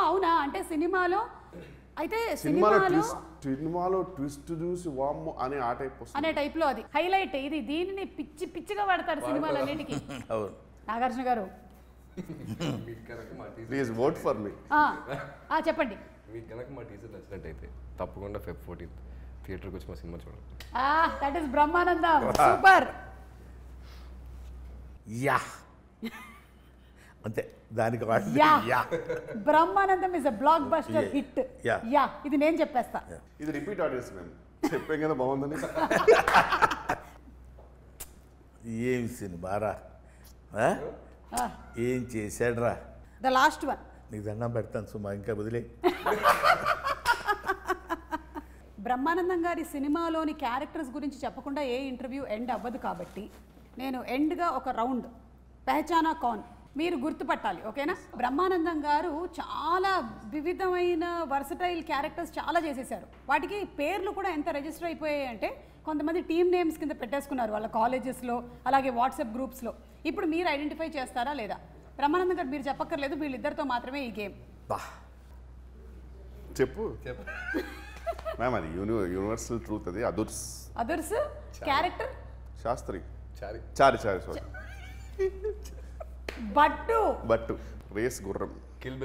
Speaker 1: అవునా? అంటే సినిమాలో అయితే
Speaker 3: సినిమాలో ట్విస్ట్ చూసి వామ్మో అనే ఆ టైప్
Speaker 1: అనే టైప్లో అది హైలైట్. ఇది దీనిని పిచ్చిగా వాడతారు సినిమాలన్నిటికీ. నాగార్జున గారు
Speaker 3: ప్లీజ్ ఓట్ ఫర్ మీ.
Speaker 1: చెప్పండి.
Speaker 4: మీకు కనుక మా టీచర్ నచ్చినట్టయితే తప్పకుండా Feb 14th థియేటర్కి వచ్చి మా సినిమా చూడండి.
Speaker 1: That is Brahmanandam. Super.
Speaker 2: Yeah అంతే దానికి
Speaker 1: Brahmanandam is a block buster hit. Yeah ఇది నేను చెప్పేస్తా.
Speaker 3: ఇది రిపీట్ ఆడియన్స్ మేము చెప్పాం కదా బాగుందని.
Speaker 2: ఏం సినిమారా, ఏం చేశాడ్రా.
Speaker 1: The last one.
Speaker 2: నీకు దండం పెడతాను సుమా, ఇంకా వదిలే.
Speaker 1: బ్రహ్మానందం గారి సినిమాలోని క్యారెక్టర్స్ గురించి చెప్పకుండా ఏ ఇంటర్వ్యూ ఎండ్ అవ్వదు కాబట్టి నేను ఎండ్గా ఒక రౌండ్ పెహచానా కౌన్ మీరు గుర్తుపట్టాలి. ఓకేనా? బ్రహ్మానందం గారు చాలా వివిధమైన వర్సటైల్ క్యారెక్టర్స్ చాలా చేసేసారు. వాటికి పేర్లు కూడా ఎంత రిజిస్టర్ అయిపోయాయి అంటే కొంతమంది టీమ్ నేమ్స్ కింద పెట్టేసుకున్నారు వాళ్ళ కాలేజెస్లో, అలాగే వాట్సాప్ గ్రూప్స్లో. ఇప్పుడు మీరు ఐడెంటిఫై చేస్తారా లేదా? బ్రహ్మానందం గారు మీరు చెప్పక్కర్లేదు, వీళ్ళిద్దరితో మాత్రమే ఈ గేమ్.
Speaker 3: చెప్పు మ్యామ్. అది యూనివర్సల్ ట్రూత్. అది Adhurs
Speaker 1: character
Speaker 3: Shastri Chari sorry Bhattu race Gurram
Speaker 4: Kill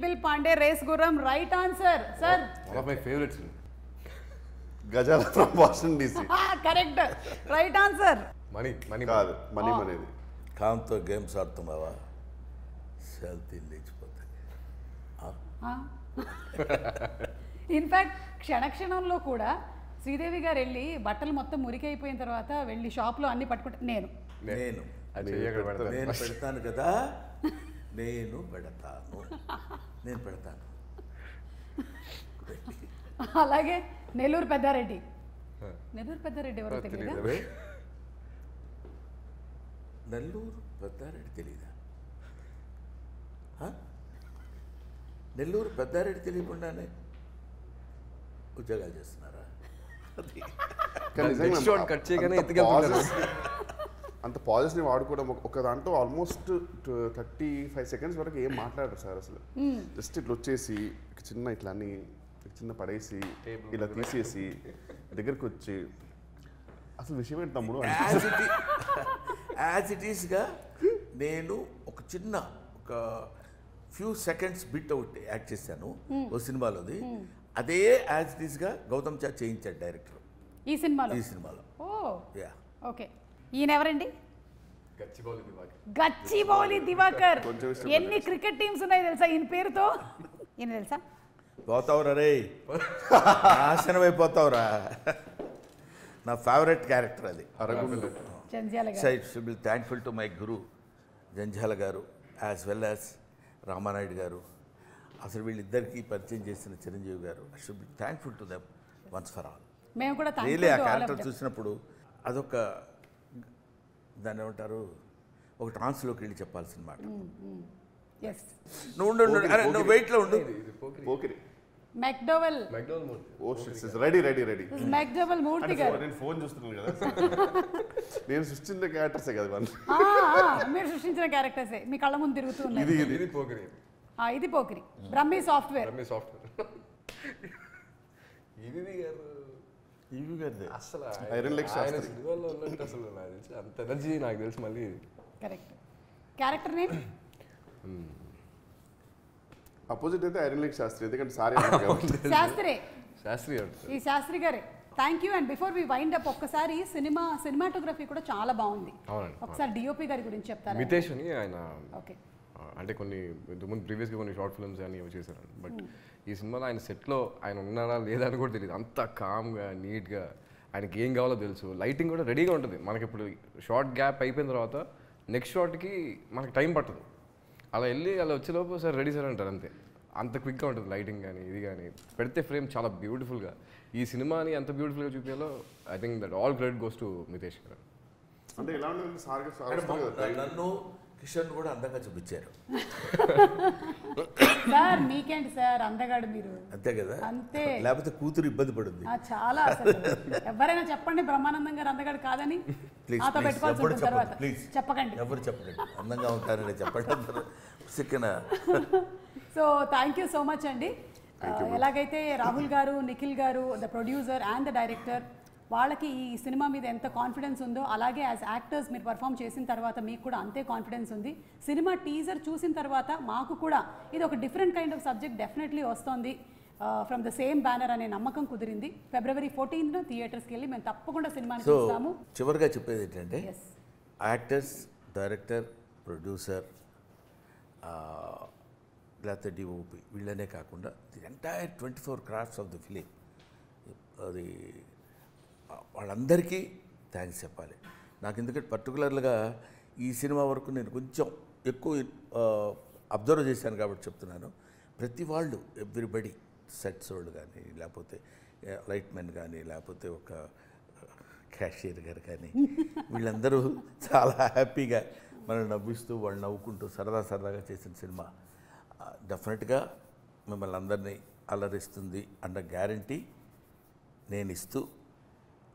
Speaker 4: Bill Pandey
Speaker 1: race Gurram. Right answer sir.
Speaker 4: One of my favourites.
Speaker 3: Gajala from Washington DC.
Speaker 1: Correct. Right answer.
Speaker 4: Money
Speaker 3: కాదు, మనీ అనేది.
Speaker 2: కాంతో గేమ్స్ ఆడుతున్నావా? సెల్తీ లేచిపోతాయి.
Speaker 1: ఇన్ఫ్యాక్ట్ క్షణక్షణంలో కూడా శ్రీదేవి గారు వెళ్ళి బట్టలు మొత్తం మురికి అయిపోయిన తర్వాత వెళ్ళి షాప్లో అన్ని పట్టుకుంటే నేను
Speaker 2: పెడతాను కదా, నేను పెడతాను.
Speaker 1: అలాగే నెల్లూరు పెద్దారెడ్డి ఎవరో తెలియదా?
Speaker 2: నెల్లూరు పెద్దారెడ్డి తెలీదా? నెల్లూరు పెద్దారెడ్డి తెలియకుండానే ఉద్యోగాలు చేస్తున్నారా?
Speaker 3: అంత పాజిటివ్ని వాడుకోవడం ఒక దాంట్లో ఆల్మోస్ట్ 35 seconds వరకు ఏం మాట్లాడరు సార్ అసలు. జస్ట్ ఇట్లా వచ్చేసి చిన్న ఇట్లా అన్ని చిన్న పడేసి ఇలా తీసేసి దగ్గరకు వచ్చి అసలు విషయం ఏంటి తమ్ముడు
Speaker 2: యాజ్ ఇట్ ఈస్గా నేను ఒక చిన్న ఒక ఫ్యూ సెకండ్స్ బిట్ ఒకటి యాక్ట్ చేశాను ఓ సినిమాలోది. అదే యాజ్ ఇట్ ఈస్గా గౌతమ్ చా చేయించాడు డైరెక్టర్ ఈ సినిమాలో.
Speaker 1: ఓకే. ఈయన ఎవరండి? గచ్చిబౌలి దివాకర్. ఎన్ని క్రికెట్ టీమ్స్ ఉన్నాయి తెలుసా ఈయన పేరుతో? ఈయన తెలుసా?
Speaker 2: పోతావురా రే, నాశనం అయిపోతావురా. నా ఫేవరెట్ క్యారెక్టర్ అది. Should be thankful to my guru Jandhyala garu as well as Ramanaidu గారు. అసలు వీళ్ళిద్దరికీ పరిచయం చేసిన చిరంజీవి గారు. I should be thankful to them once for all. Really ఆ క్యారెక్టర్ చూసినప్పుడు అదొక దాన్ని ఏమంటారు, ఒక ట్రాన్స్లోకి వెళ్ళి చెప్పాల్సిన మాట. నువ్వు వెయిట్లో ఉండు.
Speaker 3: ఫోన్ చూస్తున్నాను కదా. నేను సృష్టించిన క్యారెక్టర్సే కదా,
Speaker 1: మీరు సృష్టించిన క్యారెక్టర్సే మీ కళ్ళ ముందు తిరుగుతూ ఉన్నాయి. ఇది పోకిరి. బ్రహ్మీ సాఫ్ట్వేర్.
Speaker 4: అసలు సినిమాలో ఉన్నట్టు అసలు నాకు తెలిసి అంత ఎనర్జీ నాకు తెలిసి మళ్ళీ.
Speaker 1: కరెక్ట్. క్యారెక్టర్ నేమ్
Speaker 3: అపోజిట్ అయితే ఐరన్ లైక్ శాస్త్రి. ఎందుకంటే
Speaker 1: శాస్త్రి గారే. Thank you. And before we wind up ఒక్కసారి సినిమాటోగ్రఫీ కూడా చాలా బాగుంది. ఒకసారి డిఓపి గారి గురించి చెప్తారా?
Speaker 4: మితేష్ అని ఆయన. ఓకే. అంటే కొన్ని ముందు ప్రీవియస్గా కొన్ని షార్ట్ ఫిల్మ్స్ అని చేశారు. బట్ ఈ సినిమాలో ఆయన సెట్లో ఆయన ఉన్నాడా లేదా అని కూడా తెలియదు. అంత కామ్గా నీట్గా ఆయనకి ఏం కావాలో తెలుసు. లైటింగ్ కూడా రెడీగా ఉంటుంది. మనకి ఇప్పుడు షార్ట్ గ్యాప్ అయిపోయిన తర్వాత నెక్స్ట్ షార్ట్కి మనకి టైం పట్టదు. అలా వెళ్ళి అలా వచ్చేలోపు సార్ రెడీ సార్ అంటారు అంతే. అంత క్విక్గా ఉంటుంది లైటింగ్ కానీ ఇది కానీ. పెడితే ఫ్రేమ్ చాలా బ్యూటిఫుల్గా. ఈ సినిమాని ఎంత బ్యూటిఫుల్గా చూపించాలో I think that all credit goes to Mitesh garu.
Speaker 3: అంటే ఎలా ఉంటుంది సార్,
Speaker 2: నన్ను కిషన్ కూడా అందంగా చూపించారు
Speaker 1: సార్. మీకేంటి సార్ అందగాడు మీరు,
Speaker 2: అంతే కదా.
Speaker 1: అంతే,
Speaker 2: లేకపోతే కూతురు ఇబ్బంది పడుతుంది
Speaker 1: చాలా. ఎవరైనా చెప్పండి బ్రహ్మానందం గారు అందగాడు కాదని. చెప్పకండి,
Speaker 2: ఎవరు చెప్పకండి, అందంగా ఉంటారని చెప్పండి.
Speaker 1: So thank you so much అండి. ఎలాగైతే రాహుల్ గారు, నిఖిల్ గారు, the producer and the director, వాళ్ళకి ఈ సినిమా మీద ఎంత కాన్ఫిడెన్స్ ఉందో అలాగే యాజ్ యాక్టర్స్ మీరు పర్ఫామ్ చేసిన తర్వాత మీకు కూడా అంతే కాన్ఫిడెన్స్ ఉంది. సినిమా టీజర్ చూసిన తర్వాత మాకు కూడా ఇది ఒక different kind of subject definitely వస్తుంది ఫ్రమ్ ద సేమ్ బ్యానర్ అనే నమ్మకం కుదిరింది. February 14th థియేటర్స్కి వెళ్ళి మేము తప్పకుండా సినిమాని చూస్తాము.
Speaker 2: చివరిగా చెప్పేది ఏంటంటే యాక్టర్స్, డైరెక్టర్, ప్రొడ్యూసర్, లేకపోతే డిఓపి వీళ్ళనే కాకుండా the entire 24 crafts of the film, అది వాళ్ళందరికీ థ్యాంక్స్ చెప్పాలి. నాకు ఎందుకంటే పర్టికులర్గా ఈ సినిమా వరకు నేను కొంచెం ఎక్కువ అబ్జర్వ్ చేశాను కాబట్టి చెప్తున్నాను. ప్రతి వాళ్ళు ఎవ్రీబడి, సెట్స్ వాళ్ళు కానీ, లేకపోతే లైట్ మెన్ కానీ, లేకపోతే ఒక క్యాషియర్ గారు కానీ, వీళ్ళందరూ చాలా హ్యాపీగా మనల్ని నవ్విస్తూ వాళ్ళు నవ్వుకుంటూ సరదాగా చేసిన సినిమా డెఫినెట్గా మిమ్మల్ని అందరినీ అలరిస్తుంది అన్న గ్యారంటీ నేను ఇస్తూ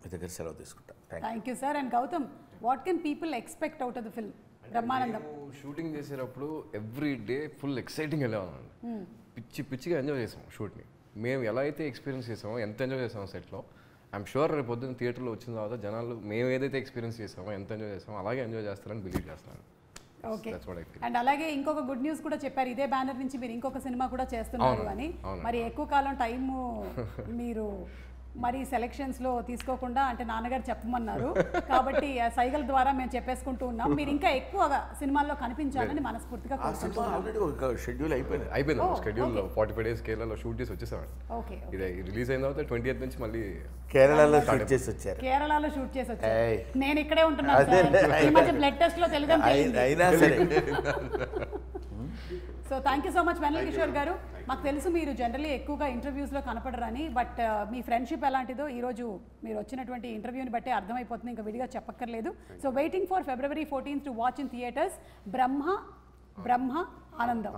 Speaker 2: మీ దగ్గర సెలవు తీసుకుంటా.
Speaker 1: Thank you sir. And Gautam, what can people expect out of the film Brahmanandam?
Speaker 4: షూటింగ్ చేసేటప్పుడు ఎవ్రీ డే ఫుల్ ఎక్సైటింగ్ వెళ్ళేవాళ్ళం. పిచ్చిగా ఎంజాయ్ చేసాం షూట్ని. మేము ఎలా అయితే ఎక్స్పీరియన్స్ చేసామో, ఎంత ఎంజాయ్ చేసామో సెట్లో, ఐఎమ్ షూర్ రేపు పొద్దున్న థియేటర్లో వచ్చిన తర్వాత జనాలు మేము ఏదైతే ఎక్స్పీరియన్స్ చేసామో, ఎంత ఎంజాయ్ చేసామో అలాగే ఎంజాయ్ చేస్తారని బిలీవ్ చేస్తాను.
Speaker 1: ఓకే. అండ్ అలాగే ఇంకొక గుడ్ న్యూస్ కూడా చెప్పారు, ఇదే బ్యానర్ నుంచి మీరు ఇంకొక సినిమా కూడా చేస్తున్నారు అని. మరి ఎక్కువ కాలం టైము మీరు మరి సెలక్షన్స్లో తీసుకోకుండా, అంటే నాన్నగారు చెప్పమన్నారు కాబట్టి సైగల్ ద్వారా మేము చెప్పేసుకుంటూ ఉన్నాం. మీరు ఇంకా ఎక్కువగా సినిమాల్లో కనిపించాలని మనస్ఫూర్తిగా
Speaker 2: షెడ్యూల్ అయిపోయింది.
Speaker 4: షెడ్యూల్ 45 days కేరళలో షూట్ చేసి వచ్చేసామండి.
Speaker 1: ఓకే.
Speaker 4: ఇది రిలీజ్ అయిన తర్వాత 20th నుంచి మళ్ళీ
Speaker 2: కేరళలో షూట్ చేసి వచ్చారు.
Speaker 1: నేను ఇక్కడే ఉంటున్నాను. ఈ మధ్య బ్లడ్ టెస్ట్ లో తెలుగు
Speaker 2: అయినా సరే.
Speaker 1: So thank you so much Vennela Kishore garu. మాకు తెలుసు మీరు జనరల్లీ ఎక్కువగా ఇంటర్వ్యూస్లో కనపడరని, బట్ మీ ఫ్రెండ్షిప్ ఎలాంటిదో ఈరోజు మీరు వచ్చినటువంటి ఇంటర్వ్యూని బట్టి అర్థమైపోతుంది, ఇంకా విడిగా చెప్పక్కర్లేదు. So waiting for February 14th to watch in theatres Brahma Anandam.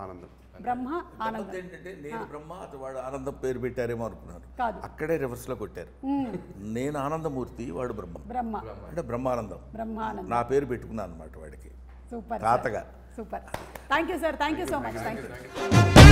Speaker 2: ఏంటంటే నేను బ్రహ్మ, అది వాడు ఆనందం పేరు పెట్టారేమో అనుకున్నాను.
Speaker 1: కాదు,
Speaker 2: అక్కడే రివర్స్లో కొట్టారు. నేను ఆనందమూర్తి, వాడు బ్రహ్మ అంటే బ్రహ్మానందం. నా పేరు పెట్టుకున్నాను అనమాట వాడికి,
Speaker 1: సూపర్
Speaker 2: తాతగా.
Speaker 1: Super. Thank you sir. Thank you so much. Thank you.